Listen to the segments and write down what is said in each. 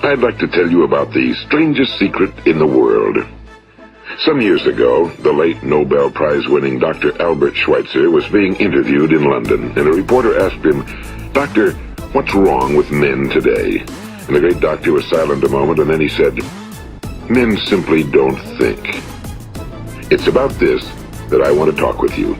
I'd like to tell you about the strangest secret in the world. Some years ago, the late Nobel Prize-winning Dr. Albert Schweitzer was being interviewed in London, and a reporter asked him, "Doctor, what's wrong with men today?" And the great doctor was silent a moment, and then he said, "Men simply don't think." It's about this that I want to talk with you.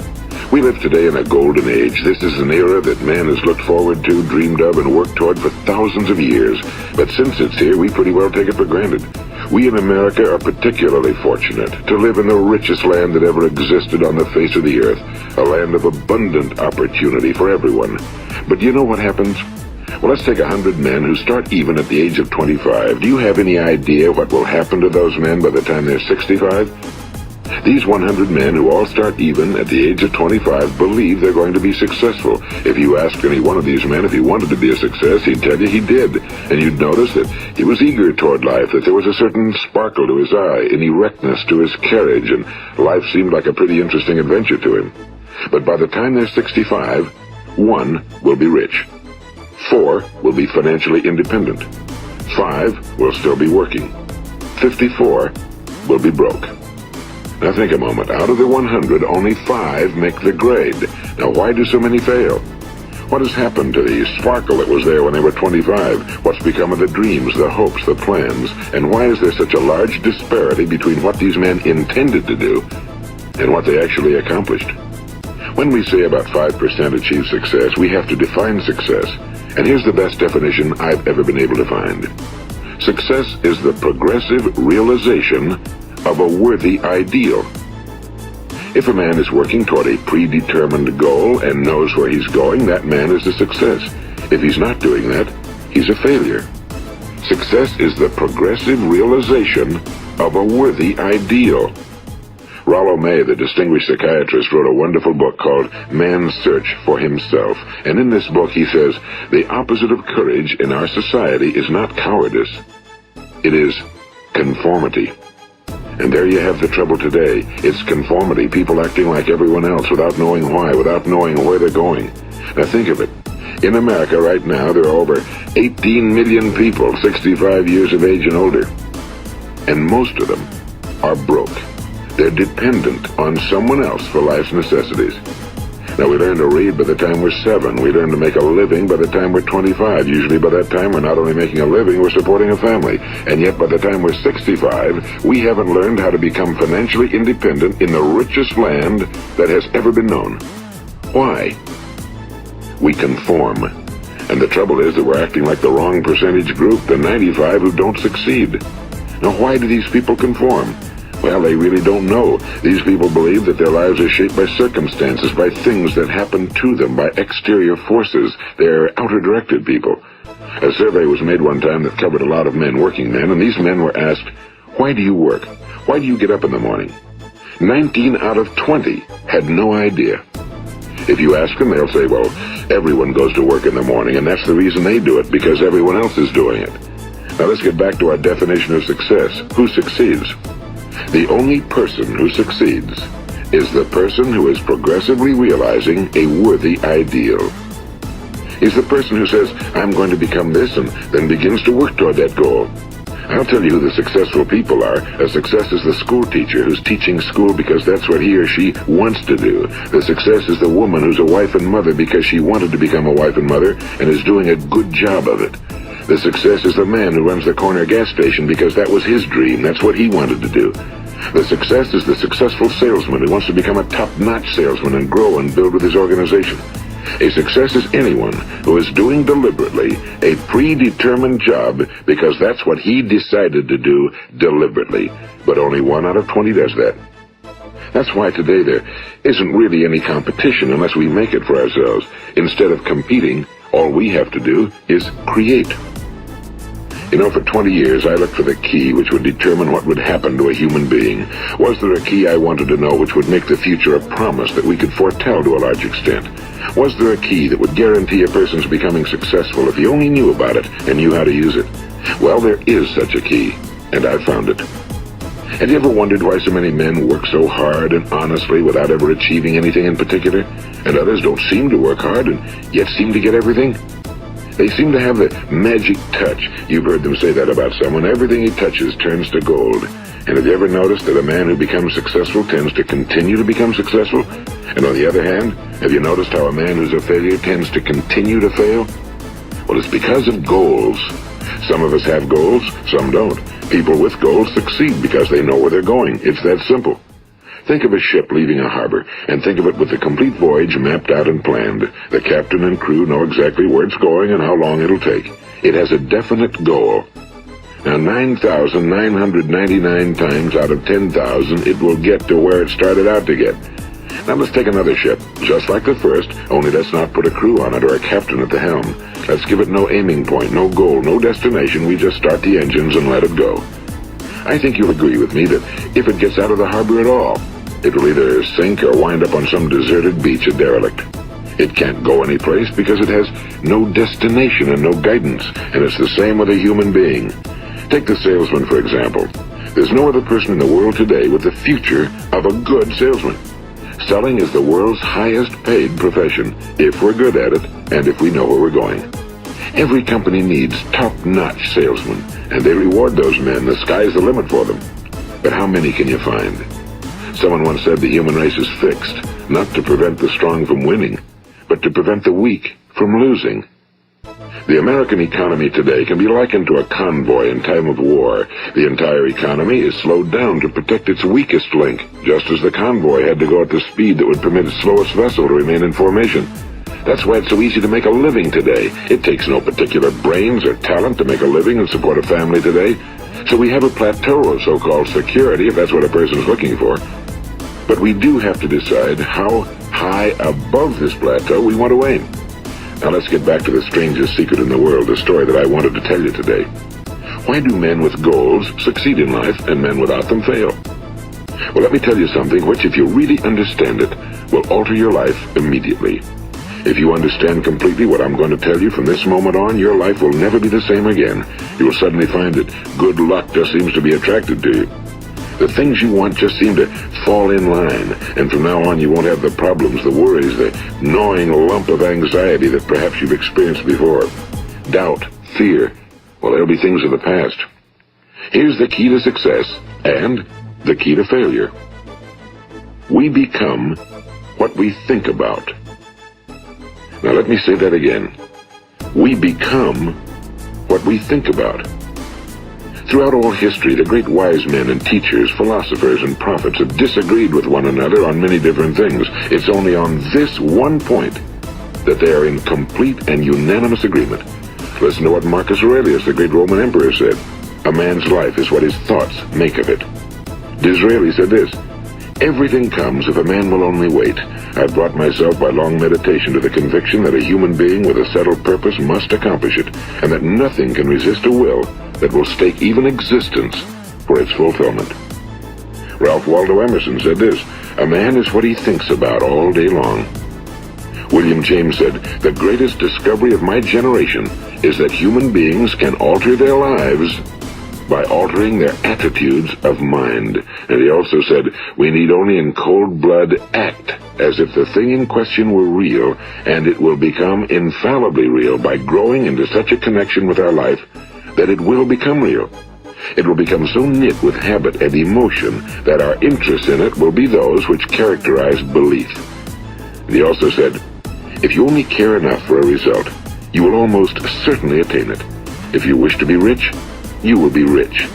We live today in a golden age. This is an era that man has looked forward to, dreamed of, and worked toward for thousands of years. But since it's here, we pretty well take it for granted. We in America are particularly fortunate to live in the richest land that ever existed on the face of the earth, a land of abundant opportunity for everyone. But you know what happens? Well, let's take 100 men who start even at the age of 25. Do you have any idea what will happen to those men by the time they're 65? These 100 men who all start even at the age of 25 believe they're going to be successful. If you asked any one of these men if he wanted to be a success, he'd tell you he did. And you'd notice that he was eager toward life, that there was a certain sparkle to his eye, an erectness to his carriage, and life seemed like a pretty interesting adventure to him. But by the time they're 65, 1 will be rich. 4 will be financially independent. 5 will still be working. 54 will be broke. Now think a moment. Out of the 100, only 5 make the grade. Now why do so many fail? What has happened to the sparkle that was there when they were 25? What's become of the dreams, the hopes, the plans? And why is there such a large disparity between what these men intended to do and what they actually accomplished? When we say about 5% achieve success, we have to define success. And here's the best definition I've ever been able to find. Success is the progressive realization of a worthy ideal. If a man is working toward a predetermined goal and knows where he's going, that man is a success. If he's not doing that, he's a failure. Success is the progressive realization of a worthy ideal. Rollo May, the distinguished psychiatrist, wrote a wonderful book called Man's Search for Himself. And in this book he says, the opposite of courage in our society is not cowardice. It is conformity. And there you have the trouble today. It's conformity, people acting like everyone else without knowing why, without knowing where they're going. Now think of it. In America right now, there are over 18 million people 65 years of age and older. And most of them are broke. They're dependent on someone else for life's necessities. Now, we learn to read by the time we're 7. We learn to make a living by the time we're 25. Usually by that time, we're not only making a living, we're supporting a family. And yet, by the time we're 65, we haven't learned how to become financially independent in the richest land that has ever been known. Why? We conform. And the trouble is that we're acting like the wrong percentage group, the 95 who don't succeed. Now, why do these people conform? Well, they really don't know. These people believe that their lives are shaped by circumstances, by things that happen to them, by exterior forces. They're outer-directed people. A survey was made one time that covered a lot of men, working men, and these men were asked, why do you work? Why do you get up in the morning? 19 out of 20 had no idea. If you ask them, they'll say, well, everyone goes to work in the morning, and that's the reason they do it, because everyone else is doing it. Now let's get back to our definition of success. Who succeeds? The only person who succeeds is the person who is progressively realizing a worthy ideal. He's the person who says, I'm going to become this, and then begins to work toward that goal. I'll tell you who the successful people are. A success is the school teacher who's teaching school because that's what he or she wants to do. The success is the woman who's a wife and mother because she wanted to become a wife and mother and is doing a good job of it. The success is the man who runs the corner gas station because that was his dream. That's what he wanted to do. The success is the successful salesman who wants to become a top-notch salesman and grow and build with his organization. A success is anyone who is doing deliberately a predetermined job because that's what he decided to do deliberately. But only 1 out of 20 does that. That's why today there isn't really any competition unless we make it for ourselves. Instead of competing, all we have to do is create. You know, for 20 years, I looked for the key which would determine what would happen to a human being. Was there a key I wanted to know which would make the future a promise that we could foretell to a large extent? Was there a key that would guarantee a person's becoming successful if he only knew about it and knew how to use it? Well, there is such a key, and I've found it. Have you ever wondered why so many men work so hard and honestly without ever achieving anything in particular, and others don't seem to work hard and yet seem to get everything? They seem to have the magic touch. You've heard them say that about someone. Everything he touches turns to gold. And have you ever noticed that a man who becomes successful tends to continue to become successful? And on the other hand, have you noticed how a man who's a failure tends to continue to fail? Well, it's because of goals. Some of us have goals, some don't. People with goals succeed because they know where they're going. It's that simple. Think of a ship leaving a harbor, and think of it with the complete voyage mapped out and planned. The captain and crew know exactly where it's going and how long it'll take. It has a definite goal. Now, 9,999 times out of 10,000, it will get to where it started out to get. Now let's take another ship, just like the first, only let's not put a crew on it or a captain at the helm. Let's give it no aiming point, no goal, no destination. We just start the engines and let it go. I think you'll agree with me that if it gets out of the harbor at all, it will either sink or wind up on some deserted beach, a derelict. It can't go anyplace because it has no destination and no guidance, and it's the same with a human being. Take the salesman, for example. There's no other person in the world today with the future of a good salesman. Selling is the world's highest paid profession, if we're good at it and if we know where we're going. Every company needs top-notch salesmen, and they reward those men. The sky's the limit for them. But how many can you find? Someone once said the human race is fixed, not to prevent the strong from winning, but to prevent the weak from losing. The American economy today can be likened to a convoy in time of war. The entire economy is slowed down to protect its weakest link, just as the convoy had to go at the speed that would permit its slowest vessel to remain in formation. That's why it's so easy to make a living today. It takes no particular brains or talent to make a living and support a family today. So we have a plateau of so-called security, if that's what a person's looking for. But we do have to decide how high above this plateau we want to aim. Now let's get back to the strangest secret in the world, the story that I wanted to tell you today. Why do men with goals succeed in life and men without them fail? Well, let me tell you something which, if you really understand it, will alter your life immediately. If you understand completely what I'm going to tell you from this moment on, your life will never be the same again. You will suddenly find that good luck just seems to be attracted to you. The things you want just seem to fall in line, and from now on you won't have the problems, the worries, the gnawing lump of anxiety that perhaps you've experienced before. Doubt, fear, well, they'll be things of the past. Here's the key to success and the key to failure. We become what we think about. Now let me say that again. We become what we think about. Throughout all history, the great wise men and teachers, philosophers and prophets have disagreed with one another on many different things. It's only on this one point that they are in complete and unanimous agreement. Listen to what Marcus Aurelius, the great Roman emperor, said. A man's life is what his thoughts make of it. Disraeli said this. Everything comes if a man will only wait. I've brought myself by long meditation to the conviction that a human being with a settled purpose must accomplish it, and that nothing can resist a will that will stake even existence for its fulfillment. Ralph Waldo Emerson said this, a man is what he thinks about all day long. William James said, the greatest discovery of my generation is that human beings can alter their lives by altering their attitudes of mind. And he also said, we need only in cold blood act as if the thing in question were real, and it will become infallibly real by growing into such a connection with our life that it will become real. It will become so knit with habit and emotion that our interest in it will be those which characterize belief. And he also said, if you only care enough for a result, you will almost certainly attain it. If you wish to be rich, you will be rich.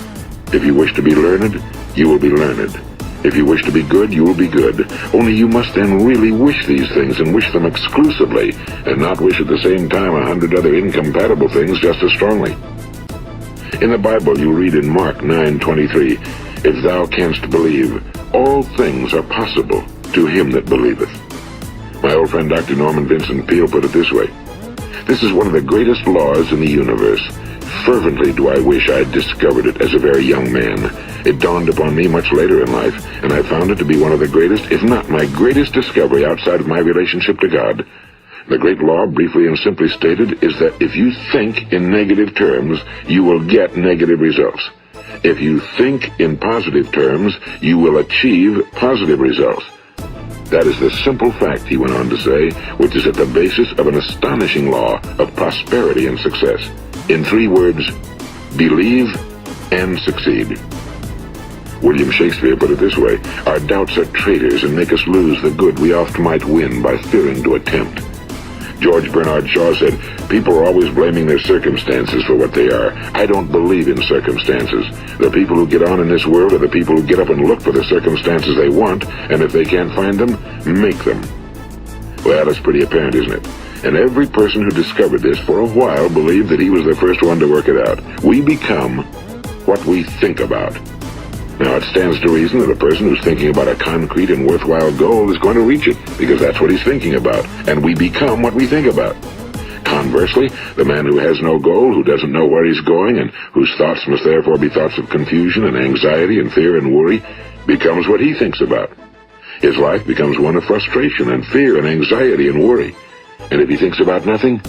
If you wish to be learned, you will be learned. If you wish to be good, you will be good. Only you must then really wish these things and wish them exclusively, and not wish at the same time 100 other incompatible things just as strongly. In the Bible, you read in Mark 9:23, if thou canst believe, all things are possible to him that believeth. My old friend Dr. Norman Vincent Peale put it this way, this is one of the greatest laws in the universe. Fervently do I wish I had discovered it as a very young man. It dawned upon me much later in life, and I found it to be one of the greatest, if not my greatest discovery outside of my relationship to God. The great law, briefly and simply stated, is that if you think in negative terms, you will get negative results. If you think in positive terms, you will achieve positive results. That is the simple fact, he went on to say, which is at the basis of an astonishing law of prosperity and success. In 3 words, believe and succeed. William Shakespeare put it this way: our doubts are traitors and make us lose the good we oft might win by fearing to attempt. George Bernard Shaw said, people are always blaming their circumstances for what they are. I don't believe in circumstances. The people who get on in this world are the people who get up and look for the circumstances they want, and if they can't find them, make them. Well, it's pretty apparent, isn't it? And every person who discovered this for a while believed that he was the first one to work it out. We become what we think about. Now, it stands to reason that a person who's thinking about a concrete and worthwhile goal is going to reach it, because that's what he's thinking about, and we become what we think about. Conversely, the man who has no goal, who doesn't know where he's going, and whose thoughts must therefore be thoughts of confusion and anxiety and fear and worry, becomes what he thinks about. His life becomes one of frustration and fear and anxiety and worry. And if he thinks about nothing,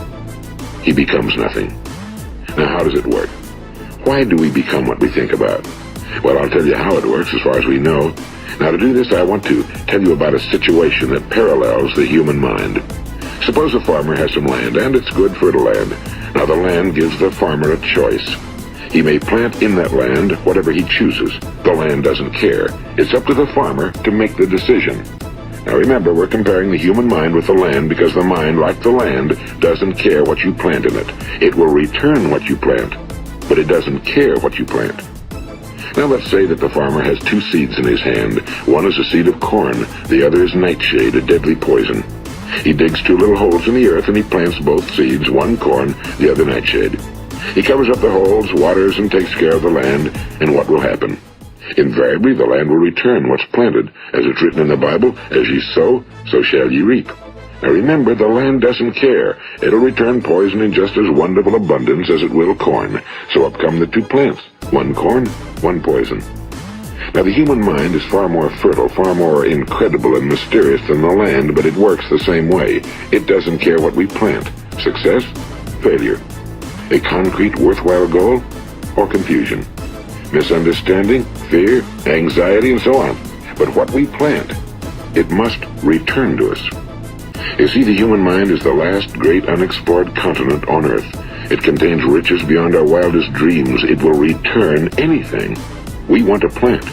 he becomes nothing. Now, how does it work? Why do we become what we think about? Well, I'll tell you how it works as far as we know. Now, to do this, I want to tell you about a situation that parallels the human mind. Suppose a farmer has some land, and it's good fertile land. Now, the land gives the farmer a choice. He may plant in that land whatever he chooses. The land doesn't care. It's up to the farmer to make the decision. Now, remember, we're comparing the human mind with the land because the mind, like the land, doesn't care what you plant in it. It will return what you plant, but it doesn't care what you plant. Now let's say that the farmer has 2 seeds in his hand. One is a seed of corn, the other is nightshade, a deadly poison. He digs 2 little holes in the earth and he plants both seeds, one corn, the other nightshade. He covers up the holes, waters, and takes care of the land, and what will happen? Invariably the land will return what's planted. As it's written in the Bible, as ye sow, so shall ye reap. Now remember, the land doesn't care. It'll return poison in just as wonderful abundance as it will corn. So up come the 2 plants. One corn, one poison. Now the human mind is far more fertile, far more incredible and mysterious than the land, but it works the same way. It doesn't care what we plant. Success, failure. A concrete, worthwhile goal, or confusion. Misunderstanding, fear, anxiety, and so on. But what we plant, it must return to us. You see, the human mind is the last great unexplored continent on Earth. It contains riches beyond our wildest dreams. It will return anything we want to plant.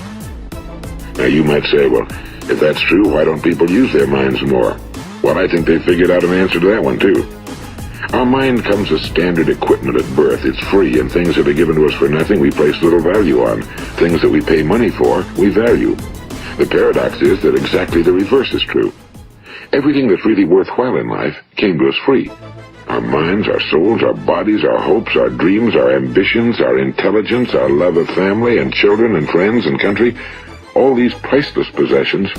Now, you might say, well, if that's true, why don't people use their minds more? Well, I think they figured out an answer to that one, too. Our mind comes as standard equipment at birth. It's free, and things that are given to us for nothing we place little value on. Things that we pay money for, we value. The paradox is that exactly the reverse is true. Everything that's really worthwhile in life came to us free. Our minds, our souls, our bodies, our hopes, our dreams, our ambitions, our intelligence, our love of family and children and friends and country, all these priceless possessions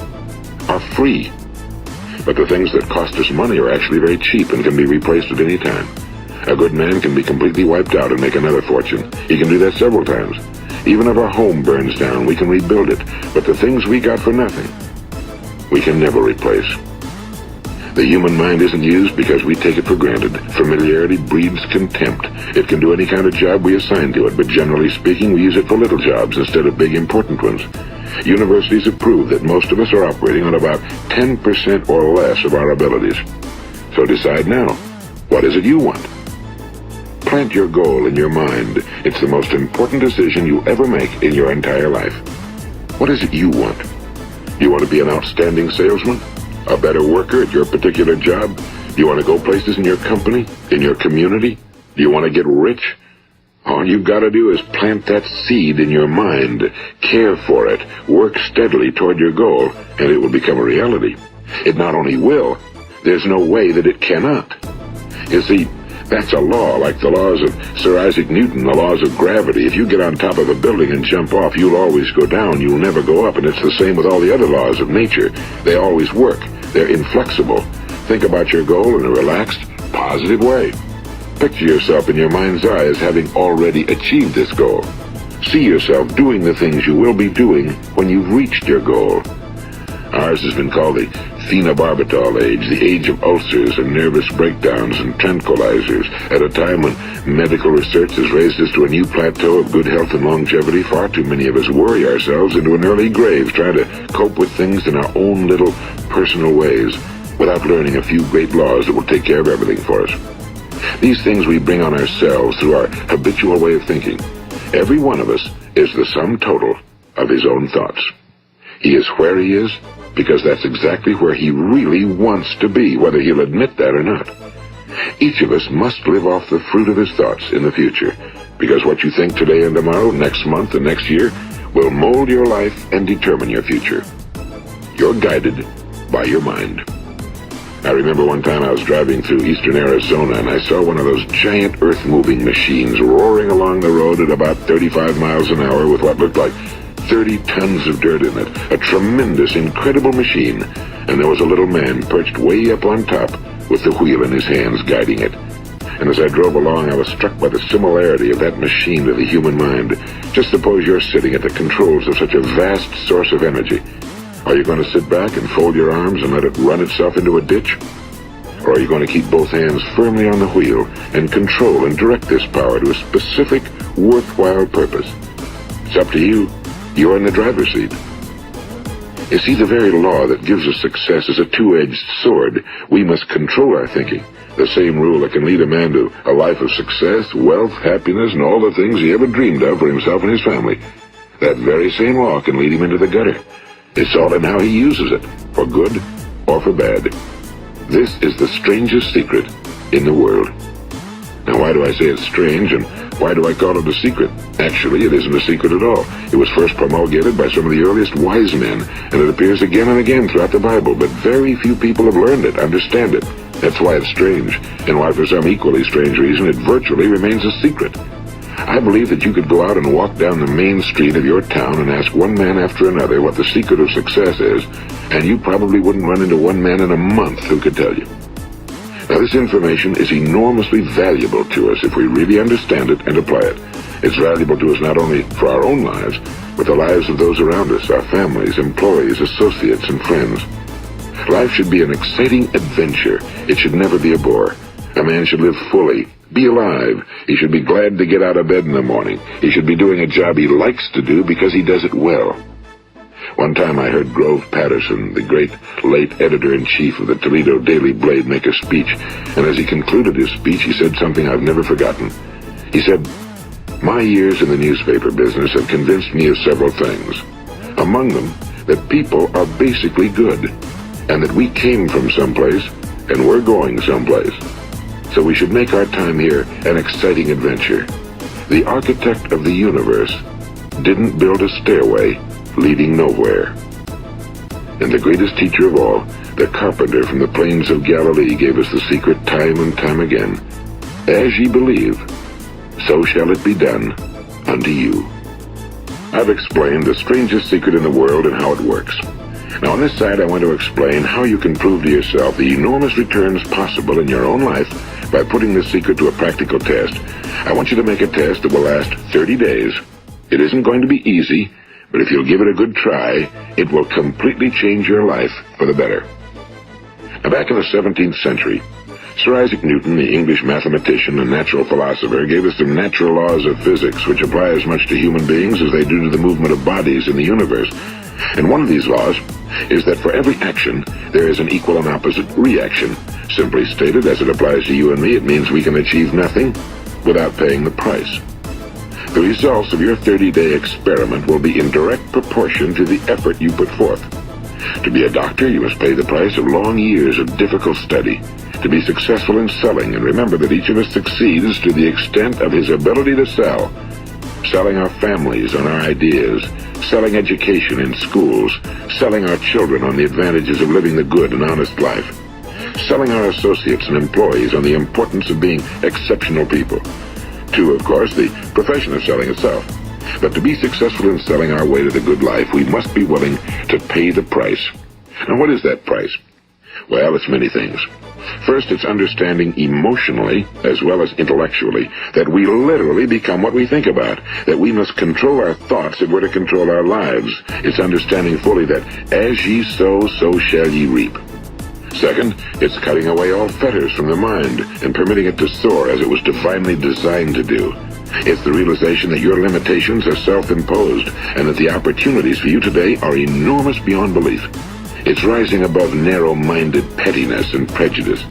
are free. But the things that cost us money are actually very cheap and can be replaced at any time. A good man can be completely wiped out and make another fortune. He can do that several times. Even if our home burns down, we can rebuild it. But the things we got for nothing, we can never replace. The human mind isn't used because we take it for granted. Familiarity breeds contempt. It can do any kind of job we assign to it, but generally speaking, we use it for little jobs instead of big, important ones. Universities have proved that most of us are operating on about 10% or less of our abilities. So decide now, what is it you want? Plant your goal in your mind. It's the most important decision you ever make in your entire life. What is it you want? You want to be an outstanding salesman? A better worker at your particular job? Do you want to go places in your company? In your community? Do you want to get rich? All you've got to do is plant that seed in your mind, care for it, work steadily toward your goal, and it will become a reality. It not only will, there's no way that it cannot. You see, that's a law, like the laws of Sir Isaac Newton, the laws of gravity. If you get on top of a building and jump off, you'll always go down, you'll never go up, and it's the same with all the other laws of nature. They always work. They're inflexible. Think about your goal in a relaxed, positive way. Picture yourself in your mind's eye as having already achieved this goal. See yourself doing the things you will be doing when you've reached your goal. Ours has been called the phenobarbital age, the age of ulcers and nervous breakdowns and tranquilizers, at a time when medical research has raised us to a new plateau of good health and longevity. Far too many of us worry ourselves into an early grave trying to cope with things in our own little personal ways without learning a few great laws that will take care of everything for us. These things we bring on ourselves through our habitual way of thinking. Every one of us is the sum total of his own thoughts. He is where he is because that's exactly where he really wants to be, whether he'll admit that or not. Each of us must live off the fruit of his thoughts in the future, because what you think today and tomorrow, next month and next year, will mold your life and determine your future. You're guided by your mind. I remember one time I was driving through eastern Arizona and I saw one of those giant earth-moving machines roaring along the road at about 35 miles an hour with what looked like 30 tons of dirt in it. A tremendous, incredible machine. And there was a little man perched way up on top with the wheel in his hands guiding it. And as I drove along, I was struck by the similarity of that machine to the human mind. Just suppose you're sitting at the controls of such a vast source of energy. Are you going to sit back and fold your arms and let it run itself into a ditch? Or are you going to keep both hands firmly on the wheel and control and direct this power to a specific, worthwhile purpose? It's up to you. You're in the driver's seat. You see, the very law that gives us success is a two-edged sword. We must control our thinking. The same rule that can lead a man to a life of success, wealth, happiness, and all the things he ever dreamed of for himself and his family. That very same law can lead him into the gutter. It's all in how he uses it, for good or for bad. This is the strangest secret in the world. Now, why do I say it's strange, and why do I call it a secret? Actually, it isn't a secret at all. It was first promulgated by some of the earliest wise men, and it appears again and again throughout the Bible, but very few people have learned it, understand it. That's why it's strange, and why for some equally strange reason it virtually remains a secret. I believe that you could go out and walk down the main street of your town and ask one man after another what the secret of success is, and you probably wouldn't run into one man in a month who could tell you. Now, this information is enormously valuable to us if we really understand it and apply it. It's valuable to us not only for our own lives, but the lives of those around us, our families, employees, associates, and friends. Life should be an exciting adventure. It should never be a bore. A man should live fully, be alive. He should be glad to get out of bed in the morning. He should be doing a job he likes to do because he does it well. One time I heard Grove Patterson, the great late editor-in-chief of the Toledo Daily Blade, make a speech, and as he concluded his speech, he said something I've never forgotten. He said, "My years in the newspaper business have convinced me of several things. Among them, that people are basically good, and that we came from someplace, and we're going someplace. So we should make our time here an exciting adventure. The architect of the universe didn't build a stairway leading nowhere." And the greatest teacher of all, the carpenter from the plains of Galilee, gave us the secret time and time again. As ye believe, so shall it be done unto you. I've explained the strangest secret in the world and how it works. Now on this side I want to explain how you can prove to yourself the enormous returns possible in your own life by putting this secret to a practical test. I want you to make a test that will last 30 days. It isn't going to be easy, but if you'll give it a good try, it will completely change your life for the better. Now, back in the 17th century, Sir Isaac Newton, the English mathematician and natural philosopher, gave us some natural laws of physics which apply as much to human beings as they do to the movement of bodies in the universe. And one of these laws is that for every action, there is an equal and opposite reaction. Simply stated, as it applies to you and me, it means we can achieve nothing without paying the price. The results of your 30-day experiment will be in direct proportion to the effort you put forth. To be a doctor, you must pay the price of long years of difficult study. To be successful in selling, and remember that each of us succeeds to the extent of his ability to sell. Selling our families on our ideas, selling education in schools, selling our children on the advantages of living the good and honest life, selling our associates and employees on the importance of being exceptional people. To, of course, the profession of selling itself. But to be successful in selling our way to the good life, we must be willing to pay the price. Now, what is that price? Well, it's many things. First, it's understanding emotionally, as well as intellectually, that we literally become what we think about, that we must control our thoughts if we're to control our lives. It's understanding fully that as ye sow, so shall ye reap. Second, it's cutting away all fetters from the mind and permitting it to soar as it was divinely designed to do. It's the realization that your limitations are self-imposed and that the opportunities for you today are enormous beyond belief. It's rising above narrow-minded pettiness and prejudice.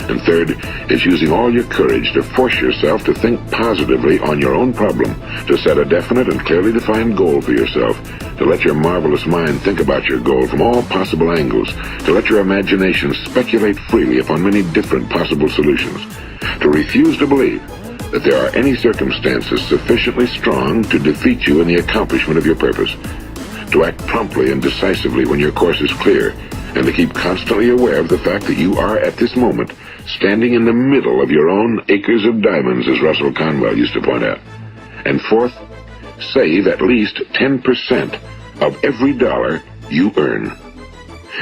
And third, it's using all your courage to force yourself to think positively on your own problem, to set a definite and clearly defined goal for yourself, to let your marvelous mind think about your goal from all possible angles, to let your imagination speculate freely upon many different possible solutions, to refuse to believe that there are any circumstances sufficiently strong to defeat you in the accomplishment of your purpose, to act promptly and decisively when your course is clear, and to keep constantly aware of the fact that you are, at this moment, standing in the middle of your own acres of diamonds, as Russell Conwell used to point out. And fourth, save at least 10% of every dollar you earn.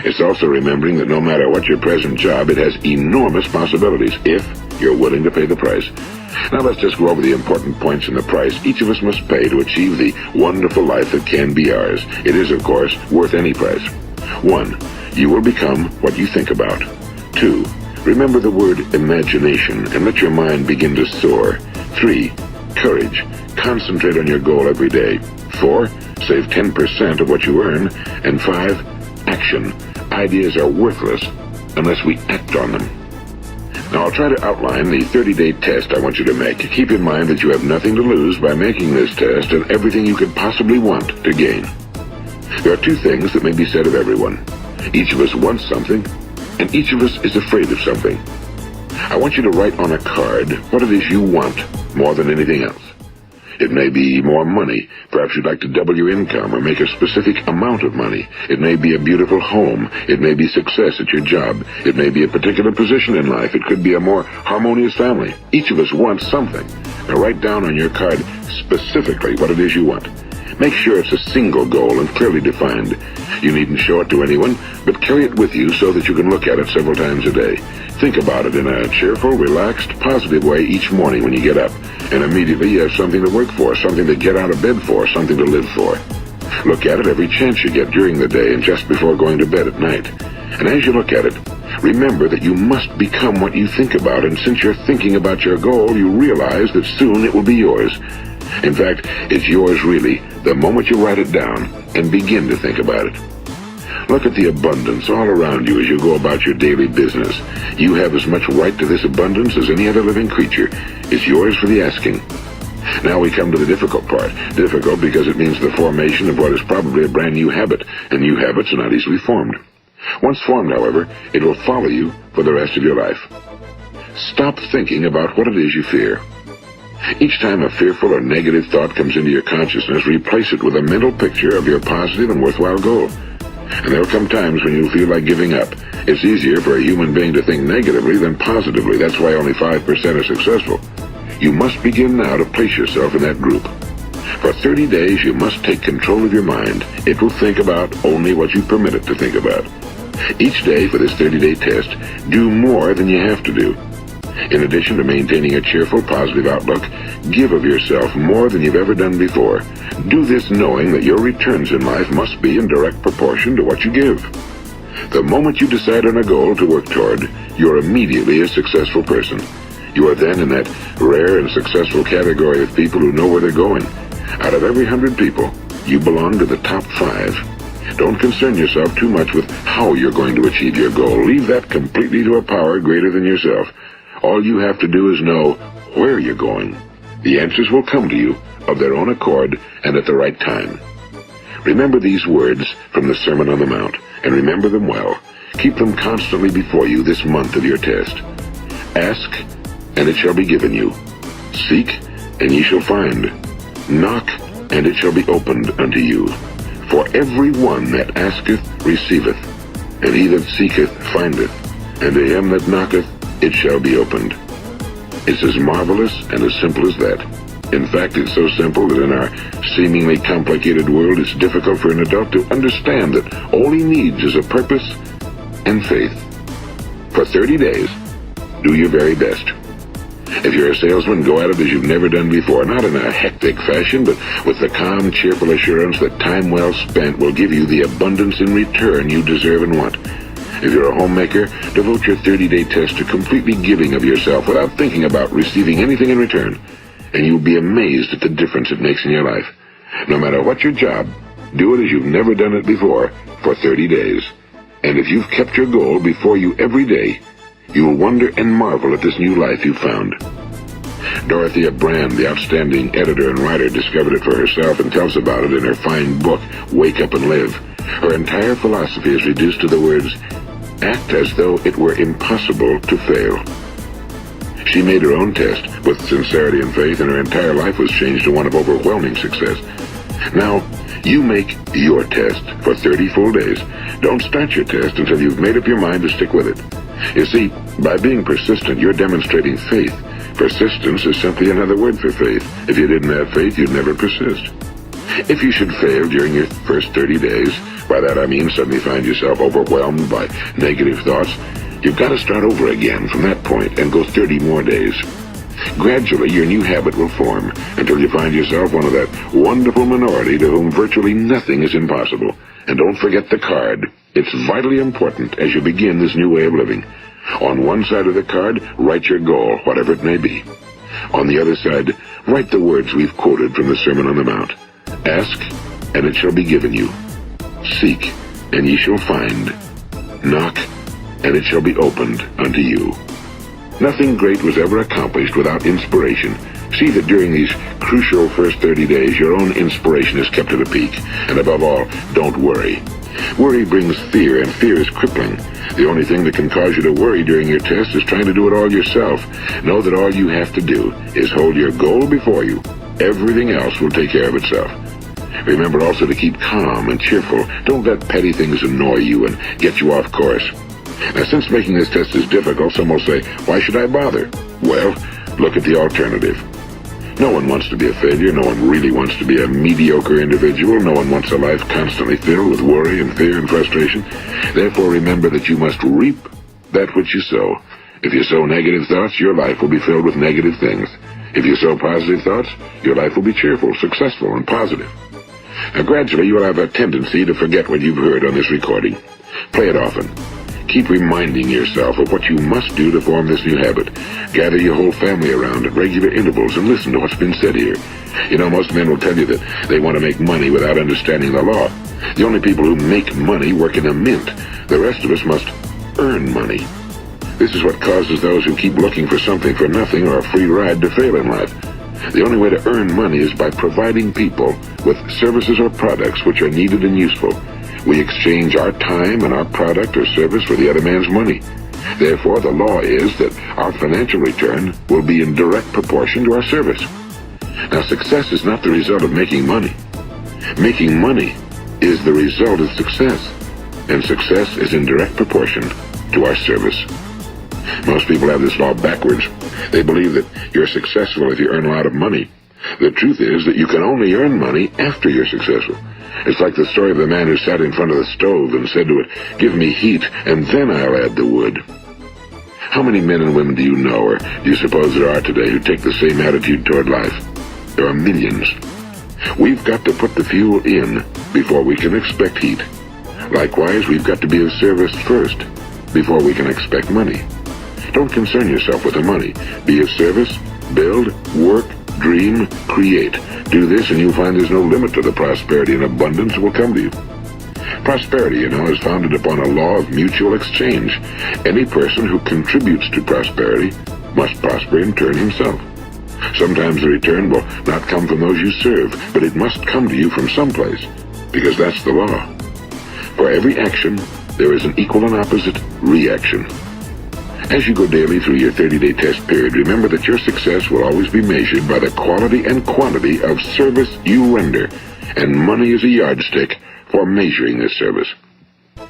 It's also remembering that no matter what your present job, it has enormous possibilities if you're willing to pay the price. Now let's just go over the important points in the price each of us must pay to achieve the wonderful life that can be ours. It is, of course, worth any price. 1. You will become what you think about. 2. Remember the word imagination and let your mind begin to soar. 3. Courage. Concentrate on your goal every day. 4. Save 10% of what you earn. And 5. Action. Ideas are worthless unless we act on them. Now I'll try to outline the 30-day test I want you to make. Keep in mind that you have nothing to lose by making this test and everything you could possibly want to gain. There are two things that may be said of everyone. Each of us wants something, and each of us is afraid of something. I want you to write on a card what it is you want more than anything else. It may be more money. Perhaps you'd like to double your income or make a specific amount of money. It may be a beautiful home. It may be success at your job. It may be a particular position in life. It could be a more harmonious family. Each of us wants something. Now write down on your card specifically what it is you want. Make sure it's a single goal and clearly defined. You needn't show it to anyone, but carry it with you so that you can look at it several times a day. Think about it in a cheerful, relaxed, positive way each morning when you get up. And immediately you have something to work for, something to get out of bed for, something to live for. Look at it every chance you get during the day and just before going to bed at night. And as you look at it, remember that you must become what you think about, and since you're thinking about your goal, you realize that soon it will be yours. In fact, it's yours really, the moment you write it down and begin to think about it. Look at the abundance all around you as you go about your daily business. You have as much right to this abundance as any other living creature. It's yours for the asking. Now we come to the difficult part. Difficult because it means the formation of what is probably a brand new habit, and new habits are not easily formed. Once formed, however, it will follow you for the rest of your life. Stop thinking about what it is you fear. Each time a fearful or negative thought comes into your consciousness, replace it with a mental picture of your positive and worthwhile goal. And there will come times when you'll feel like giving up. It's easier for a human being to think negatively than positively. That's why only 5% are successful. You must begin now to place yourself in that group. For 30 days, you must take control of your mind. It will think about only what you permit it to think about. Each day for this 30-day test, do more than you have to do. In addition to maintaining a cheerful, positive outlook, give of yourself more than you've ever done before. Do this knowing that your returns in life must be in direct proportion to what you give. The moment you decide on a goal to work toward, you're immediately a successful person. You are then in that rare and successful category of people who know where they're going. Out of every 100 people, you belong to the top 5. Don't concern yourself too much with how you're going to achieve your goal. Leave that completely to a power greater than yourself. All you have to do is know where you're going. The answers will come to you of their own accord and at the right time. Remember these words from the Sermon on the Mount, and remember them well. Keep them constantly before you this month of your test. Ask, and it shall be given you. Seek, and ye shall find. Knock, and it shall be opened unto you. For every one that asketh receiveth, and he that seeketh findeth, and to him that knocketh it shall be opened. It's as marvelous and as simple as that. In fact, it's so simple that in our seemingly complicated world, it's difficult for an adult to understand that all he needs is a purpose and faith. For 30 days, do your very best. If you're a salesman, go at it as you've never done before, not in a hectic fashion, but with the calm, cheerful assurance that time well spent will give you the abundance in return you deserve and want. If you're a homemaker, devote your 30-day test to completely giving of yourself without thinking about receiving anything in return, and you'll be amazed at the difference it makes in your life. No matter what your job, do it as you've never done it before for 30 days. And if you've kept your goal before you every day, you will wonder and marvel at this new life you've found. Dorothea Brand, the outstanding editor and writer, discovered it for herself and tells about it in her fine book, Wake Up and Live. Her entire philosophy is reduced to the words, act as though it were impossible to fail. She made her own test with sincerity and faith, and her entire life was changed to one of overwhelming success. Now, you make your test for 30 full days. Don't start your test until you've made up your mind to stick with it. You see, by being persistent, you're demonstrating faith. Persistence is simply another word for faith. If you didn't have faith, you'd never persist. If you should fail during your first 30 days, by that I mean suddenly find yourself overwhelmed by negative thoughts, you've got to start over again from that point and go 30 more days. Gradually, your new habit will form until you find yourself one of that wonderful minority to whom virtually nothing is impossible. And don't forget the card. It's vitally important as you begin this new way of living. On one side of the card, write your goal, whatever it may be. On the other side, write the words we've quoted from the Sermon on the Mount. Ask, and it shall be given you. Seek, and ye shall find. Knock, and it shall be opened unto you. Nothing great was ever accomplished without inspiration. See that during these crucial first 30 days, your own inspiration is kept at a peak. And above all, don't worry. Worry brings fear, and fear is crippling. The only thing that can cause you to worry during your test is trying to do it all yourself. Know that all you have to do is hold your goal before you. Everything else will take care of itself. Remember also to keep calm and cheerful. Don't let petty things annoy you and get you off course. Now, since making this test is difficult, some will say, why should I bother? Well, look at the alternative. No one wants to be a failure. No one really wants to be a mediocre individual. No one wants a life constantly filled with worry and fear and frustration. Therefore, remember that you must reap that which you sow. If you sow negative thoughts, your life will be filled with negative things. If you sow positive thoughts, your life will be cheerful, successful, and positive. Now, gradually, you will have a tendency to forget what you've heard on this recording. Play it often. Keep reminding yourself of what you must do to form this new habit. Gather your whole family around at regular intervals and listen to what's been said here. You know, most men will tell you that they want to make money without understanding the law. The only people who make money work in a mint. The rest of us must earn money. This is what causes those who keep looking for something for nothing or a free ride to fail in life. The only way to earn money is by providing people with services or products which are needed and useful. We exchange our time and our product or service for the other man's money. Therefore, the law is that our financial return will be in direct proportion to our service. Now, success is not the result of making money. Making money is the result of success, and success is in direct proportion to our service. Most people have this law backwards. They believe that you're successful if you earn a lot of money. The truth is that you can only earn money after you're successful. It's like the story of the man who sat in front of the stove and said to it, give me heat, and then I'll add the wood. How many men and women do you know, or do you suppose there are today, who take the same attitude toward life? There are millions. We've got to put the fuel in before we can expect heat. Likewise, we've got to be of service first before we can expect money. Don't concern yourself with the money. Be of service, build, work, dream, create. Do this and you'll find there's no limit to the prosperity and abundance that will come to you. Prosperity, you know, is founded upon a law of mutual exchange. Any person who contributes to prosperity must prosper in turn himself. Sometimes the return will not come from those you serve, but it must come to you from someplace, because that's the law. For every action, there is an equal and opposite reaction. As you go daily through your 30-day test period, remember that your success will always be measured by the quality and quantity of service you render, and money is a yardstick for measuring this service.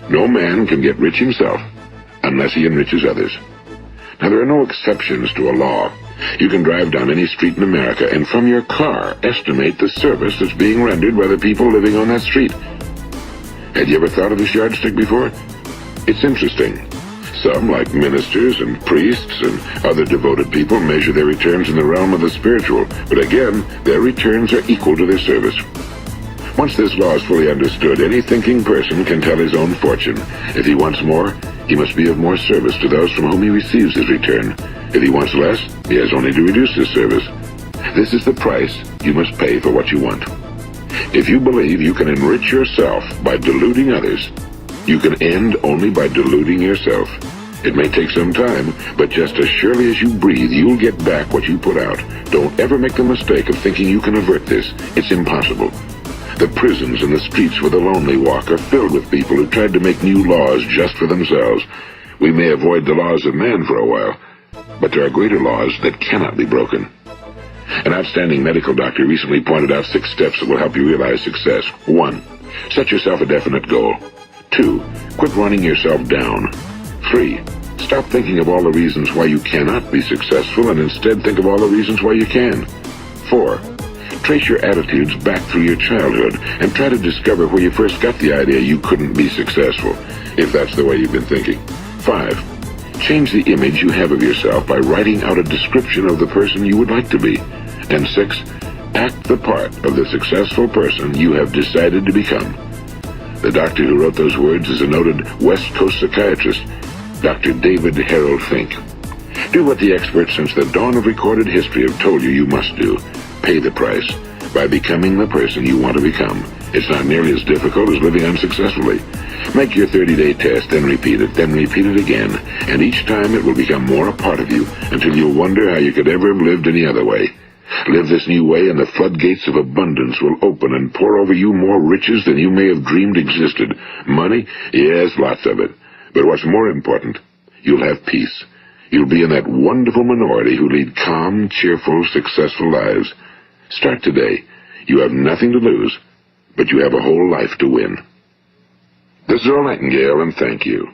No man can get rich himself unless he enriches others. Now, there are no exceptions to a law. You can drive down any street in America and from your car estimate the service that's being rendered by the people living on that street. Had you ever thought of this yardstick before? It's interesting. Some, like ministers and priests and other devoted people, measure their returns in the realm of the spiritual, but again, their returns are equal to their service. Once this law is fully understood, any thinking person can tell his own fortune. If he wants more, he must be of more service to those from whom he receives his return. If he wants less, he has only to reduce his service. This is the price you must pay for what you want. If you believe you can enrich yourself by deluding others, you can end only by deluding yourself. It may take some time, but just as surely as you breathe, you'll get back what you put out. Don't ever make the mistake of thinking you can avert this. It's impossible. The prisons and the streets where the lonely walk are filled with people who tried to make new laws just for themselves. We may avoid the laws of man for a while, but there are greater laws that cannot be broken. An outstanding medical doctor recently pointed out 6 steps that will help you realize success. 1. Set yourself a definite goal. 2. Quit running yourself down. 3. Stop thinking of all the reasons why you cannot be successful and instead think of all the reasons why you can. 4. Trace your attitudes back through your childhood and try to discover where you first got the idea you couldn't be successful, if that's the way you've been thinking. 5. Change the image you have of yourself by writing out a description of the person you would like to be. And 6. Act the part of the successful person you have decided to become. The doctor who wrote those words is a noted West Coast psychiatrist, Dr. David Harold Fink. Do what the experts since the dawn of recorded history have told you must do. Pay the price by becoming the person you want to become. It's not nearly as difficult as living unsuccessfully. Make your 30-day test, then repeat it again, and each time it will become more a part of you until you'll wonder how you could ever have lived any other way. Live this new way and the floodgates of abundance will open and pour over you more riches than you may have dreamed existed. Money? Yes, lots of it. But what's more important, you'll have peace. You'll be in that wonderful minority who lead calm, cheerful, successful lives. Start today. You have nothing to lose, but you have a whole life to win. This is Earl Nightingale, and thank you.